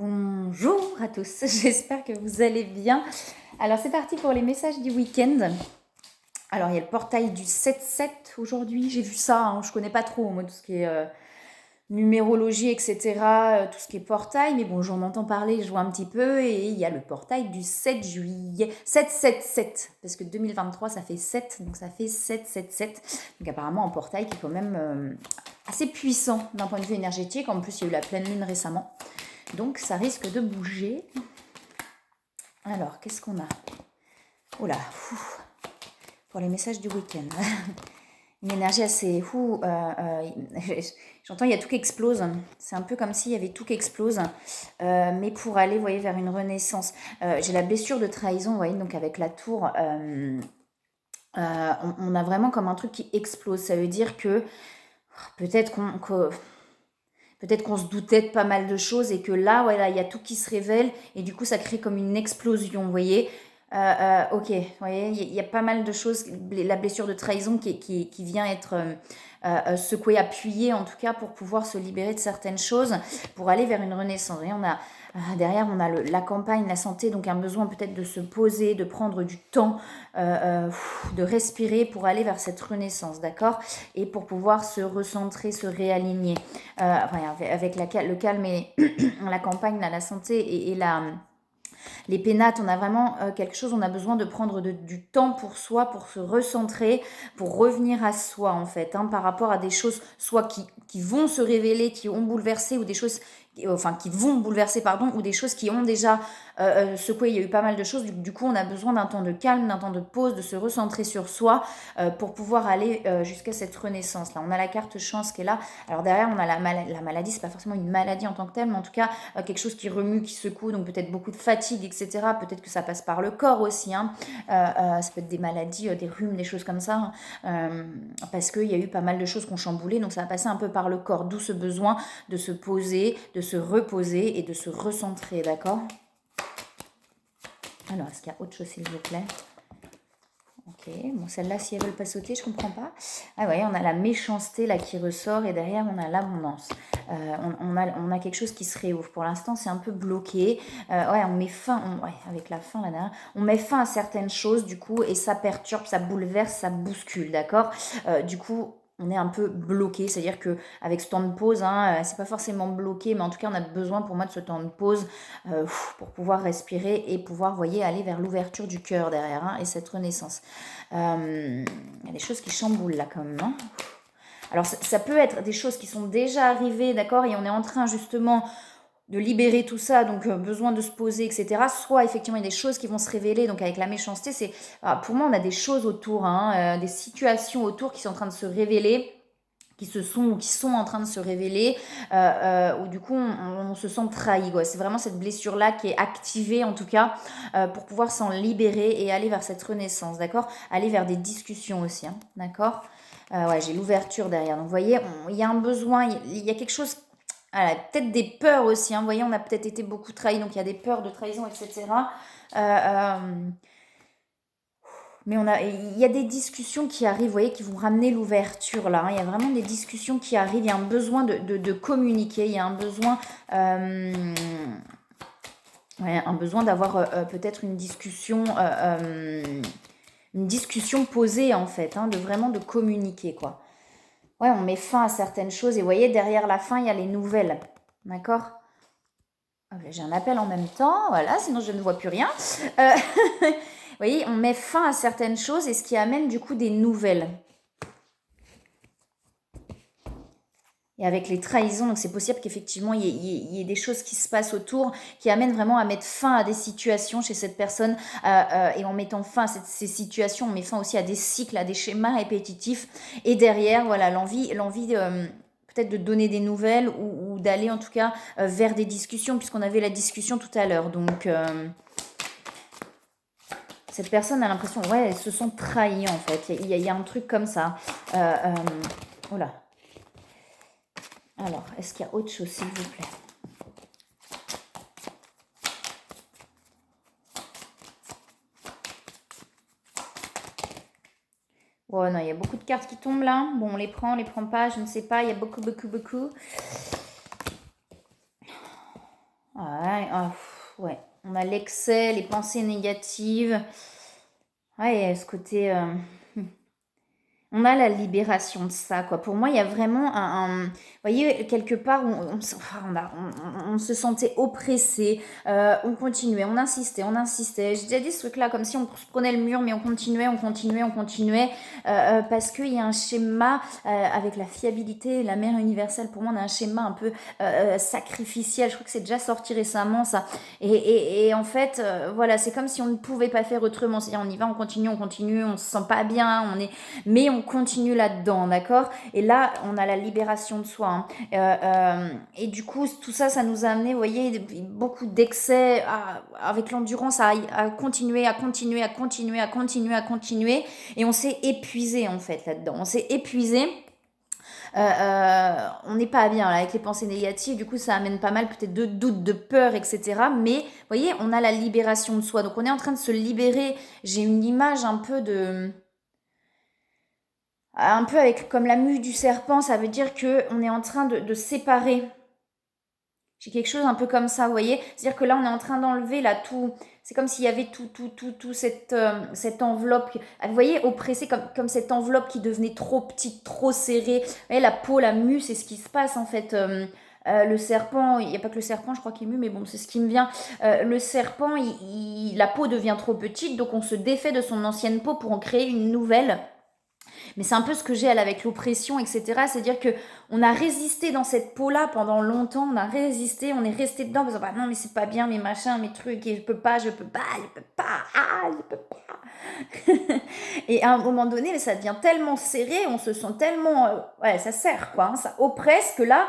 Bonjour à tous, j'espère que vous allez bien. Alors c'est parti pour les messages du week-end. Alors il y a le portail du 7-7 aujourd'hui, j'ai vu ça, hein, je connais pas trop moi tout ce qui est numérologie, etc., tout ce qui est portail, mais bon j'en entends parler, je vois un petit peu, et il y a le portail du 7 juillet, 7-7-7, parce que 2023 ça fait 7, donc ça fait 7-7-7, donc apparemment un portail qui est quand même assez puissant d'un point de vue énergétique, en plus il y a eu la pleine lune récément. Donc ça risque de bouger. Alors, qu'est-ce qu'on a? Oh là, pour les messages du week-end. Une énergie assez... j'entends, il y a tout qui explose. C'est un peu comme s'il y avait tout qui explose. Mais pour aller, vous voyez, vers une renaissance. J'ai la blessure de trahison, vous voyez, donc avec la tour... on a vraiment comme un truc qui explose. Ça veut dire que peut-être qu'on se doutait de pas mal de choses et que là, voilà, il y a tout qui se révèle et du coup, ça crée comme une explosion, vous voyez. Ok, vous voyez, il y a pas mal de choses, la blessure de trahison qui vient être secouée, appuyée en tout cas pour pouvoir se libérer de certaines choses, pour aller vers une renaissance. Vous voyez, derrière, on a la campagne, la santé, donc un besoin peut-être de se poser, de prendre du temps, de respirer pour aller vers cette renaissance, d'accord? Et pour pouvoir se recentrer, se réaligner. Avec le calme et la campagne, la santé et les pénates, on a vraiment quelque chose, on a besoin de prendre du temps pour soi, pour se recentrer, pour revenir à soi en fait, hein, par rapport à des choses soit qui vont se révéler, qui ont bouleversé, ou des choses, enfin qui vont bouleverser, pardon, ou des choses qui ont déjà secoué. Il y a eu pas mal de choses, du coup on a besoin d'un temps de calme, d'un temps de pause, de se recentrer sur soi pour pouvoir aller jusqu'à cette renaissance. Là, on a la carte chance qui est là. Alors derrière, on a la maladie, c'est pas forcément une maladie en tant que telle, mais en tout cas quelque chose qui remue, qui secoue, donc peut-être beaucoup de fatigue, etc. Peut-être que ça passe par le corps aussi, hein. Ça peut être des maladies, des rhumes, des choses comme ça, hein. Parce qu'il y a eu pas mal de choses qui ont chamboulé, donc ça va passer un peu par le corps, d'où ce besoin de se poser, de se reposer et de se recentrer, d'accord? Alors, est-ce qu'il y a autre chose, s'il vous plaît? Ok, bon, celle-là, si elles veulent pas sauter, je comprends pas. Ah ouais, on a la méchanceté là qui ressort et derrière, on a l'abondance. On a quelque chose qui se réouvre. Pour l'instant, c'est un peu bloqué. Ouais, on met fin, avec la fin là derrière, on met fin à certaines choses du coup et ça perturbe, ça bouleverse, ça bouscule, d'accord? Du coup, on est un peu bloqué, c'est-à-dire que avec ce temps de pause, hein, c'est pas forcément bloqué, mais en tout cas, on a besoin pour moi de ce temps de pause pour pouvoir respirer et pouvoir, voyez, aller vers l'ouverture du cœur derrière, hein, et cette renaissance. Il y a des choses qui chamboulent là quand même, hein. Alors ça peut être des choses qui sont déjà arrivées, d'accord, et on est en train justement de libérer tout ça, donc besoin de se poser, etc. Soit effectivement il y a des choses qui vont se révéler, donc avec la méchanceté, pour moi on a des choses autour, hein, des situations autour qui sont en train de se révéler, qui sont en train de se révéler, où du coup on se sent trahi, quoi. C'est vraiment cette blessure là qui est activée en tout cas, pour pouvoir s'en libérer et aller vers cette renaissance, d'accord, aller vers des discussions aussi, hein, d'accord. Ouais, j'ai l'ouverture derrière, donc vous voyez, il y a un besoin, il y a quelque chose. Voilà, peut-être des peurs aussi, hein. Vous voyez, on a peut-être été beaucoup trahi, donc il y a des peurs de trahison, etc. Mais il y a des discussions qui arrivent, vous voyez, qui vont ramener l'ouverture là, hein. Il y a vraiment des discussions qui arrivent. Il y a un besoin de communiquer. Il y a un besoin, ouais, un besoin d'avoir peut-être une discussion posée en fait, hein, de vraiment de communiquer quoi. Ouais, on met fin à certaines choses et vous voyez, derrière la fin, il y a les nouvelles. D'accord? Ah, j'ai un appel en même temps, voilà, sinon je ne vois plus rien. Vous voyez, on met fin à certaines choses et ce qui amène du coup des nouvelles. Et avec les trahisons, donc c'est possible qu'effectivement il y ait des choses qui se passent autour qui amènent vraiment à mettre fin à des situations chez cette personne. Et en mettant fin à ces situations, on met fin aussi à des cycles, à des schémas répétitifs. Et derrière, voilà, l'envie peut-être de donner des nouvelles ou d'aller en tout cas vers des discussions, puisqu'on avait la discussion tout à l'heure. Donc cette personne a l'impression, ouais, elles se sont trahies en fait. Il y a un truc comme ça. Oh là. Alors, est-ce qu'il y a autre chose, s'il vous plaît? Oh non, il y a beaucoup de cartes qui tombent là. Bon, on les prend pas, je ne sais pas. Il y a beaucoup. Ouais, ouais. On a l'excès, les pensées négatives. Ouais, ce côté... on a la libération de ça, quoi. Pour moi, il y a vraiment vous voyez, quelque part, on se sentait oppressé, on continuait, on insistait. J'ai déjà dit ce truc-là, comme si on se prenait le mur, mais on continuait, parce qu'il y a un schéma avec la fiabilité, la mère universelle. Pour moi, on a un schéma un peu sacrificiel. Je crois que c'est déjà sorti récemment, ça. Et en fait, voilà, c'est comme si on ne pouvait pas faire autrement. C'est-à-dire, on y va, on continue, on se sent pas bien, mais on continue là-dedans, d'accord? Et là, on a la libération de soi, hein. Et du coup, tout ça, ça nous a amené, vous voyez, beaucoup d'excès avec l'endurance à continuer, à continuer, à continuer, à continuer, à continuer. Et on s'est épuisé, en fait, là-dedans. On s'est épuisé. On n'est pas bien là, avec les pensées négatives, du coup ça amène pas mal peut-être de doutes, de peur, etc. Mais vous voyez, on a la libération de soi, donc on est en train de se libérer. J'ai une image un peu avec comme la mue du serpent, ça veut dire que on est en train de séparer. J'ai quelque chose un peu comme ça, vous voyez. C'est-à-dire que là, on est en train d'enlever là tout. C'est comme s'il y avait tout cette enveloppe. Vous voyez, oppressée, comme cette enveloppe qui devenait trop petite, trop serrée. Vous voyez, la peau, la mue, c'est ce qui se passe en fait. Le serpent, il n'y a pas que le serpent, je crois qu'il mue, mais bon, c'est ce qui me vient. Le serpent, la peau devient trop petite, donc on se défait de son ancienne peau pour en créer une nouvelle. Mais c'est un peu ce que j'ai elle avec l'oppression, etc. C'est-à-dire que on a résisté dans cette peau-là pendant longtemps, on a résisté, on est resté dedans, parce que bah, non mais c'est pas bien, mes machins, mes trucs, et je peux pas, je peux pas. Et à un moment donné, ça devient tellement serré, on se sent tellement, ouais, ça serre quoi, hein, ça oppresse que là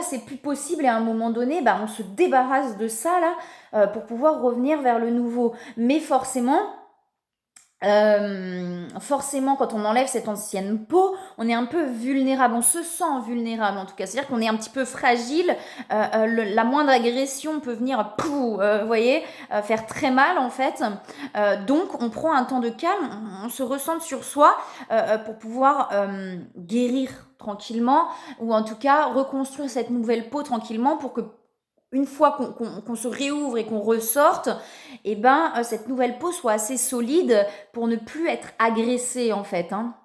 c'est plus possible. Et à un moment donné, bah on se débarrasse de ça là pour pouvoir revenir vers le nouveau. Mais forcément, quand on enlève cette ancienne peau, on est un peu vulnérable, on se sent vulnérable en tout cas, c'est-à-dire qu'on est un petit peu fragile, la moindre agression peut venir, vous voyez, faire très mal en fait, donc on prend un temps de calme, on se recentre sur soi pour pouvoir guérir tranquillement, ou en tout cas reconstruire cette nouvelle peau tranquillement pour que une fois qu'on se réouvre et qu'on ressorte, et ben cette nouvelle peau soit assez solide pour ne plus être agressée en fait, hein.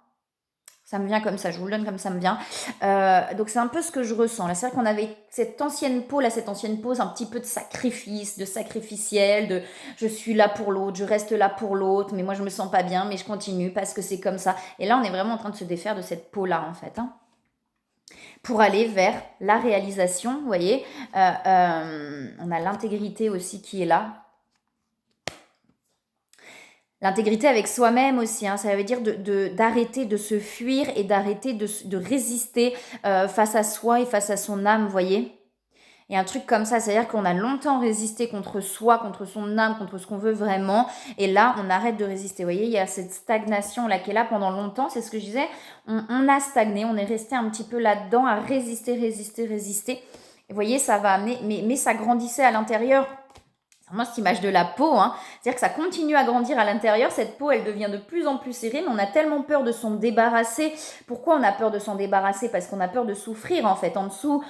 Ça me vient comme ça, je vous le donne comme ça me vient. Donc c'est un peu ce que je ressens. Là, c'est vrai qu'on avait cette ancienne peau, c'est un petit peu de sacrifice, de sacrificiel, de je suis là pour l'autre, je reste là pour l'autre, mais moi je me sens pas bien, mais je continue parce que c'est comme ça. Et là, on est vraiment en train de se défaire de cette peau-là en fait, hein, pour aller vers la réalisation, vous voyez. On a l'intégrité aussi qui est là. L'intégrité avec soi-même aussi, hein, ça veut dire d'arrêter de se fuir et d'arrêter de résister face à soi et face à son âme, vous voyez. Et un truc comme ça, c'est-à-dire qu'on a longtemps résisté contre soi, contre son âme, contre ce qu'on veut vraiment. Et là, on arrête de résister. Vous voyez, il y a cette stagnation là qui est là pendant longtemps. C'est ce que je disais. On a stagné, on est resté un petit peu là-dedans à résister. Et vous voyez, ça va amener, mais ça grandissait à l'intérieur. Moi, cette image de la peau, hein, c'est-à-dire que ça continue à grandir à l'intérieur. Cette peau, elle devient de plus en plus serrée, mais on a tellement peur de s'en débarrasser. Pourquoi on a peur de s'en débarrasser? Parce qu'on a peur de souffrir, en fait. En dessous,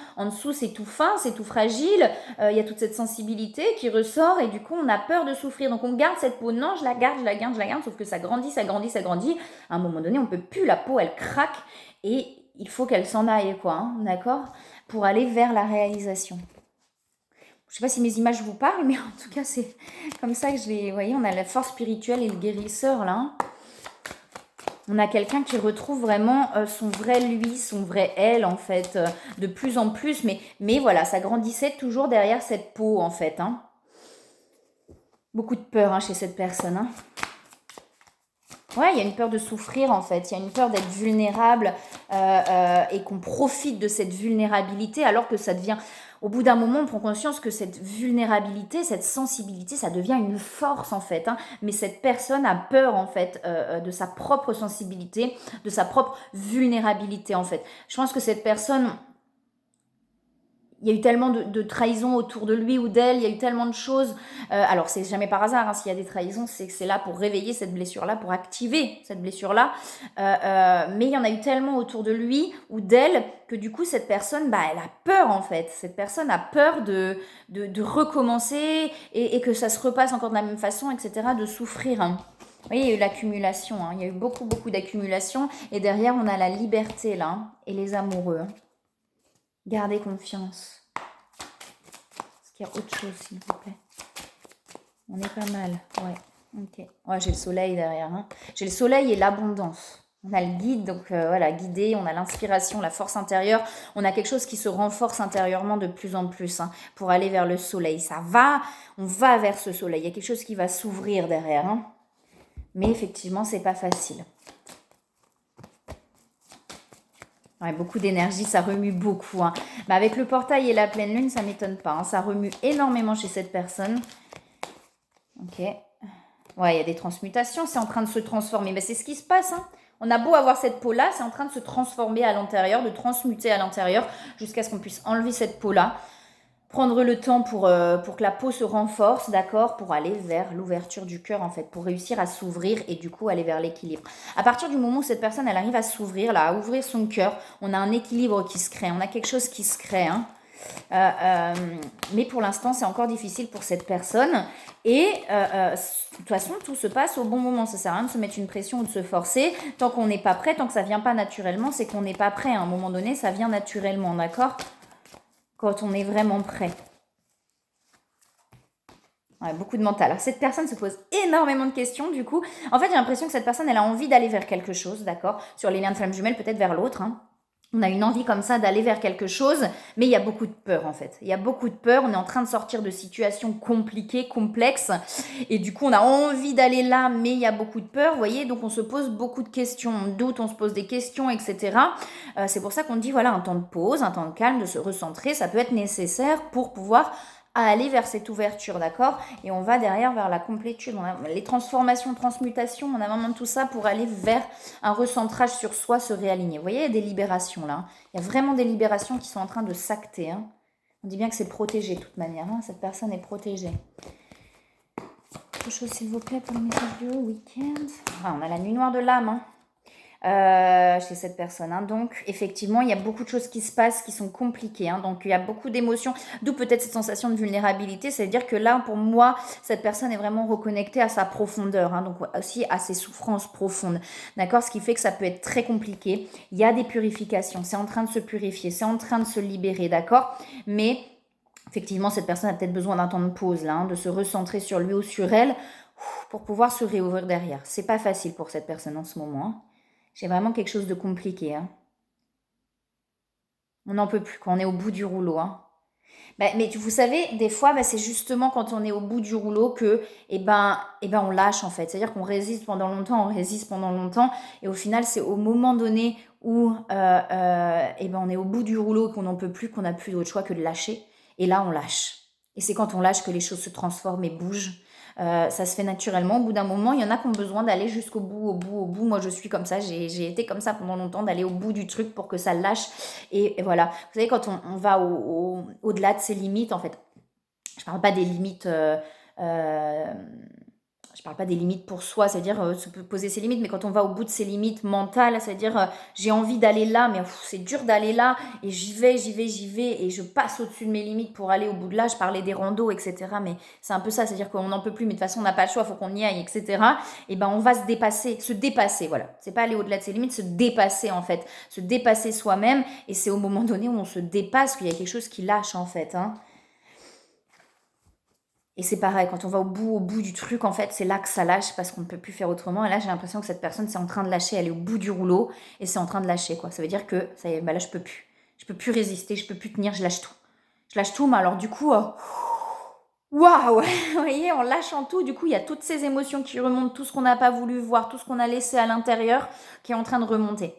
c'est tout fin, c'est tout fragile. Il y a toute cette sensibilité qui ressort, et du coup, on a peur de souffrir. Donc, on garde cette peau. Non, je la garde, sauf que ça grandit. À un moment donné, on peut plus. La peau, elle craque, et il faut qu'elle s'en aille, quoi, hein, d'accord? Pour aller vers la réalisation. Je sais pas si mes images vous parlent, mais en tout cas, c'est comme ça que je les... Vous voyez, on a la force spirituelle et le guérisseur, là. On a quelqu'un qui retrouve vraiment son vrai lui, son vrai elle, en fait, de plus en plus. Mais voilà, ça grandissait toujours derrière cette peau, en fait, hein. Beaucoup de peur, hein, chez cette personne, hein. Ouais, il y a une peur de souffrir, en fait. Il y a une peur d'être vulnérable et qu'on profite de cette vulnérabilité, alors que ça devient... Au bout d'un moment, on prend conscience que cette vulnérabilité, cette sensibilité, ça devient une force, en fait, hein. Mais cette personne a peur, en fait, de sa propre sensibilité, de sa propre vulnérabilité, en fait. Je pense que cette personne... il y a eu tellement de trahisons autour de lui ou d'elle, il y a eu tellement de choses. Alors, c'est jamais par hasard, hein, s'il y a des trahisons, c'est que c'est là pour réveiller cette blessure-là, pour activer cette blessure-là. Mais il y en a eu tellement autour de lui ou d'elle que du coup, cette personne, bah, elle a peur en fait. Cette personne a peur de recommencer et que ça se repasse encore de la même façon, etc., de souffrir. Hein. Vous voyez, il y a eu l'accumulation, hein. Il y a eu beaucoup, beaucoup d'accumulation. Et derrière, on a la liberté, là, hein, et les amoureux. Hein. Gardez confiance. Est-ce qu'il y a autre chose, s'il vous plaît? On est pas mal, ouais. Ok. Ouais, j'ai le soleil derrière. Hein. J'ai le soleil et l'abondance. On a le guide, donc voilà, guidé, on a l'inspiration, la force intérieure. On a quelque chose qui se renforce intérieurement de plus en plus hein, pour aller vers le soleil. Ça va, on va vers ce soleil. Il y a quelque chose qui va s'ouvrir derrière. Hein. Mais effectivement, c'est pas facile. Ouais, beaucoup d'énergie, ça remue beaucoup. Hein. Bah, avec le portail et la pleine lune, ça ne m'étonne pas. Hein. Ça remue énormément chez cette personne. Ok. Ouais, il y a des transmutations, c'est en train de se transformer. Mais c'est ce qui se passe. Hein. On a beau avoir cette peau-là, c'est en train de se transformer à l'intérieur, de transmuter à l'intérieur, jusqu'à ce qu'on puisse enlever cette peau-là. Prendre le temps pour que la peau se renforce, d'accord, pour aller vers l'ouverture du cœur, en fait, pour réussir à s'ouvrir et du coup aller vers l'équilibre. À partir du moment où cette personne, elle arrive à s'ouvrir, là, à ouvrir son cœur, on a un équilibre qui se crée, on a quelque chose qui se crée, hein. Mais pour l'instant, c'est encore difficile pour cette personne. Et de toute façon, tout se passe au bon moment. Ça sert à rien de se mettre une pression ou de se forcer. Tant qu'on n'est pas prêt, tant que ça vient pas naturellement, c'est qu'on n'est pas prêt. À un moment donné, ça vient naturellement, d'accord ? Quand on est vraiment prêt. Ouais, beaucoup de mental. Alors, cette personne se pose énormément de questions, du coup. En fait, j'ai l'impression que cette personne, elle a envie d'aller vers quelque chose, d'accord ? Sur les liens de flamme jumelle, peut-être vers l'autre, hein. On a une envie comme ça d'aller vers quelque chose, mais il y a beaucoup de peur en fait. Il y a beaucoup de peur, on est en train de sortir de situations compliquées, complexes, et du coup on a envie d'aller là, mais il y a beaucoup de peur, vous voyez, donc on se pose beaucoup de questions, on doute, on se pose des questions, etc. C'est pour ça qu'on dit voilà, un temps de pause, un temps de calme, de se recentrer, ça peut être nécessaire pour pouvoir aller vers cette ouverture, d'accord ? Et on va derrière vers la complétude. On a les transformations, transmutations, on a vraiment tout ça pour aller vers un recentrage sur soi, se réaligner. Vous voyez, il y a des libérations là. Hein. Il y a vraiment des libérations qui sont en train de s'acter. Hein. On dit bien que c'est protégé de toute manière. Hein. Cette personne est protégée. Autre chose, s'il vous plaît, pour le message du week-end. Ah, on a la nuit noire de l'âme. Hein. Chez cette personne. Hein. Donc, effectivement, il y a beaucoup de choses qui se passent qui sont compliquées. Hein. Donc, il y a beaucoup d'émotions, d'où peut-être cette sensation de vulnérabilité. C'est-à-dire que là, pour moi, cette personne est vraiment reconnectée à sa profondeur, hein. Donc aussi à ses souffrances profondes. D'accord ? Ce qui fait que ça peut être très compliqué. Il y a des purifications. C'est en train de se purifier. C'est en train de se libérer. D'accord ? Mais effectivement, cette personne a peut-être besoin d'un temps de pause, là, hein, de se recentrer sur lui ou sur elle pour pouvoir se réouvrir derrière. C'est pas facile pour cette personne en ce moment. Hein. J'ai vraiment quelque chose de compliqué. Hein. On n'en peut plus quand on est au bout du rouleau. Hein. Mais vous savez, des fois, c'est justement quand on est au bout du rouleau que on lâche en fait. C'est-à-dire qu'on résiste pendant longtemps, et au final, c'est au moment donné où on est au bout du rouleau et qu'on n'en peut plus, qu'on n'a plus d'autre choix que de lâcher. Et là, on lâche. Et c'est quand on lâche que les choses se transforment et bougent. Ça se fait naturellement. Au bout d'un moment, il y en a qui ont besoin d'aller jusqu'au bout, au bout, au bout. Moi, je suis comme ça. J'ai été comme ça pendant longtemps, d'aller au bout du truc pour que ça lâche. Et voilà. Vous savez, quand on va au-delà de ses limites, en fait, je parle pas des limites... je parle pas des limites pour soi, c'est-à-dire se poser ses limites, mais quand on va au bout de ses limites mentales, c'est-à-dire j'ai envie d'aller là, mais c'est dur d'aller là, et j'y vais, et je passe au-dessus de mes limites pour aller au bout de là. Je parlais des randos, etc. Mais c'est un peu ça, c'est-à-dire qu'on n'en peut plus, mais de toute façon on n'a pas le choix, il faut qu'on y aille, etc. Et on va se dépasser, voilà. C'est pas aller au-delà de ses limites, se dépasser en fait, se dépasser soi-même, et c'est au moment donné où on se dépasse qu'il y a quelque chose qui lâche en fait, hein. Et c'est pareil, quand on va au bout du truc, en fait, c'est là que ça lâche parce qu'on ne peut plus faire autrement. Et là, j'ai l'impression que cette personne, c'est en train de lâcher, elle est au bout du rouleau et c'est en train de lâcher, quoi. Ça veut dire que, ça y est, là, je peux plus. Je peux plus résister, je peux plus tenir, je lâche tout. Je lâche tout, mais alors du coup, waouh, vous voyez, en lâchant tout, du coup, il y a toutes ces émotions qui remontent, tout ce qu'on n'a pas voulu voir, tout ce qu'on a laissé à l'intérieur qui est en train de remonter.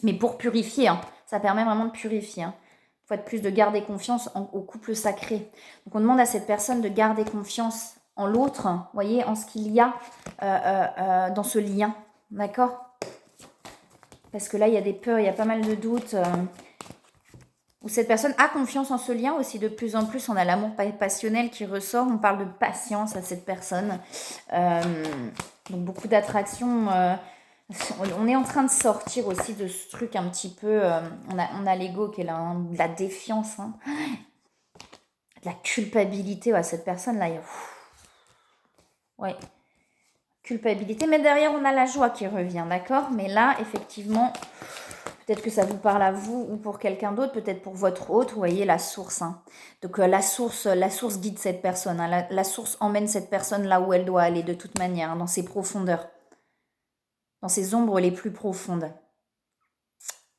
Mais pour purifier, hein, ça permet vraiment de purifier, hein. Fois de plus, de garder confiance au couple sacré. Donc on demande à cette personne de garder confiance en l'autre, vous voyez, en ce qu'il y a dans ce lien, d'accord ? Parce que là, il y a des peurs, il y a pas mal de doutes. Ou cette personne a confiance en ce lien aussi de plus en plus. On a l'amour passionnel qui ressort. On parle de patience à cette personne. Donc beaucoup d'attraction. On est en train de sortir aussi de ce truc un petit peu. On a l'ego qui est là, hein, de la défiance, hein, de la culpabilité. Ouais, cette personne-là, il y a... Ouais, culpabilité. Mais derrière, on a la joie qui revient, d'accord? Mais là, effectivement... Peut-être que ça vous parle à vous ou pour quelqu'un d'autre, peut-être pour votre autre, vous voyez la source. Hein. Donc la source guide cette personne. Hein. La source emmène cette personne là où elle doit aller de toute manière, hein, dans ses profondeurs, dans ses ombres les plus profondes.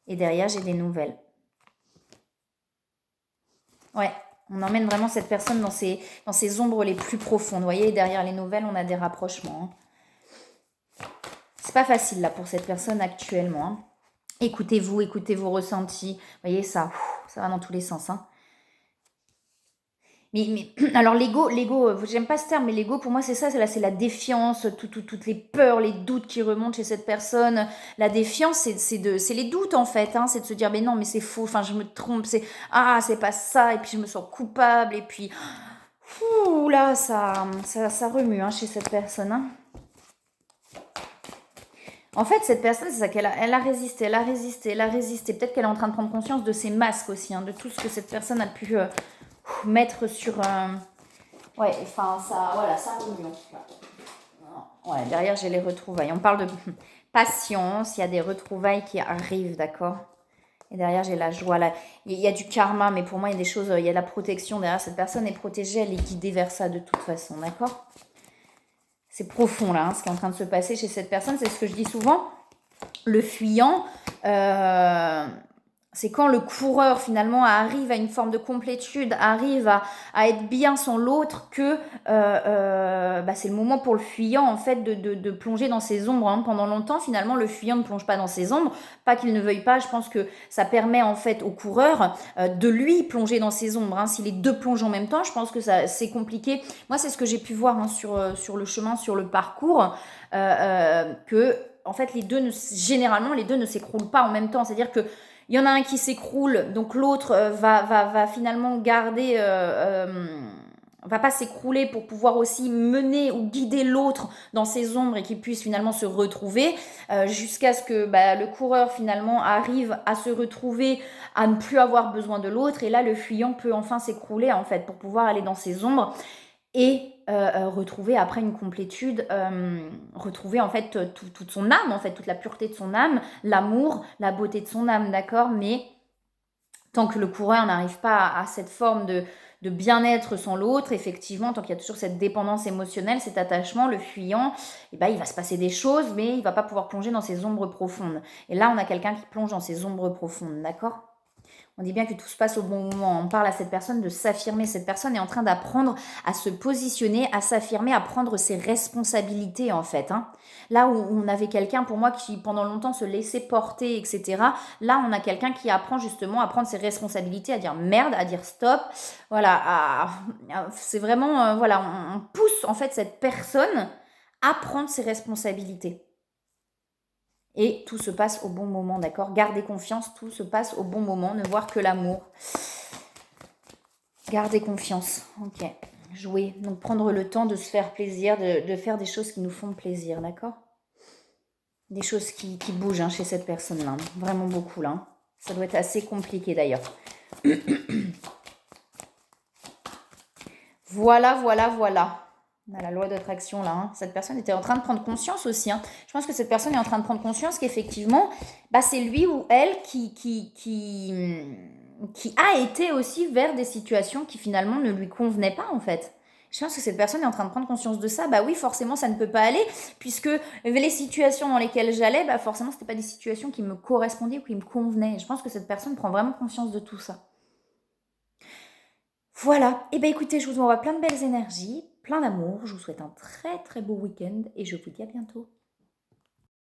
Et derrière, j'ai des nouvelles. Ouais, on emmène vraiment cette personne dans ses ombres les plus profondes. Vous voyez, derrière les nouvelles, on a des rapprochements. Hein. C'est pas facile là pour cette personne actuellement. Hein. Écoutez vos ressentis. Vous voyez, ça va dans tous les sens. Hein. Mais alors l'ego, j'aime pas ce terme, mais l'ego pour moi c'est ça, c'est la défiance, toutes les peurs, les doutes qui remontent chez cette personne. La défiance, c'est les doutes en fait, hein, c'est de se dire mais non, mais c'est faux, enfin je me trompe, c'est pas ça, et puis je me sens coupable, et puis là ça remue hein, chez cette personne. Hein. En fait, cette personne, c'est ça qu'elle a résisté. Peut-être qu'elle est en train de prendre conscience de ses masques aussi, hein, de tout ce que cette personne a pu mettre sur... Ouais, enfin, ça remue. Ouais, derrière, j'ai les retrouvailles. On parle de patience, il y a des retrouvailles qui arrivent, d'accord? Et derrière, j'ai la joie. Là. Il y a du karma, mais pour moi, il y a des choses, il y a de la protection. Derrière, cette personne est protégée, elle est guidée vers ça de toute façon, d'accord? C'est profond là, hein, ce qui est en train de se passer chez cette personne. C'est ce que je dis souvent. Le fuyant, c'est quand le coureur finalement arrive à une forme de complétude, arrive à être bien sans l'autre, que c'est le moment pour le fuyant en fait de plonger dans ses ombres. Hein. Pendant longtemps, finalement, le fuyant ne plonge pas dans ses ombres. Pas qu'il ne veuille pas, je pense que ça permet en fait au coureur de lui plonger dans ses ombres. Hein. Si les deux plongent en même temps, je pense que c'est compliqué. Moi, c'est ce que j'ai pu voir hein, sur le chemin, sur le parcours, que en fait généralement les deux ne s'écroulent pas en même temps. C'est-à-dire que il y en a un qui s'écroule, donc l'autre va finalement garder, va pas s'écrouler pour pouvoir aussi mener ou guider l'autre dans ses ombres et qu'il puisse finalement se retrouver jusqu'à ce que le coureur finalement arrive à se retrouver, à ne plus avoir besoin de l'autre. Et là, le fuyant peut enfin s'écrouler en fait pour pouvoir aller dans ses ombres et retrouver après une complétude, retrouver en fait toute son âme, en fait, toute la pureté de son âme, l'amour, la beauté de son âme, d'accord? Mais tant que le coureur n'arrive pas à cette forme de bien-être sans l'autre, effectivement, tant qu'il y a toujours cette dépendance émotionnelle, cet attachement, le fuyant, il va se passer des choses, mais il va pas pouvoir plonger dans ses ombres profondes. Et là, on a quelqu'un qui plonge dans ses ombres profondes, d'accord? On dit bien que tout se passe au bon moment. On parle à cette personne de s'affirmer. Cette personne est en train d'apprendre à se positionner, à s'affirmer, à prendre ses responsabilités en fait. Hein. Là où on avait quelqu'un pour moi qui pendant longtemps se laissait porter, etc. Là, on a quelqu'un qui apprend justement à prendre ses responsabilités, à dire merde, à dire stop. Voilà, c'est vraiment, on pousse en fait cette personne à prendre ses responsabilités. Et tout se passe au bon moment, d'accord? Gardez confiance, tout se passe au bon moment, ne voir que l'amour. Gardez confiance, ok. Jouer, donc prendre le temps de se faire plaisir, de faire des choses qui nous font plaisir, d'accord? Des choses qui bougent hein, chez cette personne-là, vraiment beaucoup là. Ça doit être assez compliqué d'ailleurs. Voilà. On a la loi d'attraction là. Hein. Cette personne était en train de prendre conscience aussi. Hein. Je pense que cette personne est en train de prendre conscience qu'effectivement, c'est lui ou elle qui a été aussi vers des situations qui finalement ne lui convenaient pas en fait. Je pense que cette personne est en train de prendre conscience de ça. Oui, forcément, ça ne peut pas aller, puisque les situations dans lesquelles j'allais, forcément, ce n'étaient pas des situations qui me correspondaient ou qui me convenaient. Je pense que cette personne prend vraiment conscience de tout ça. Voilà, et écoutez, je vous envoie plein de belles énergies, plein d'amour, je vous souhaite un très très beau week-end et je vous dis à bientôt.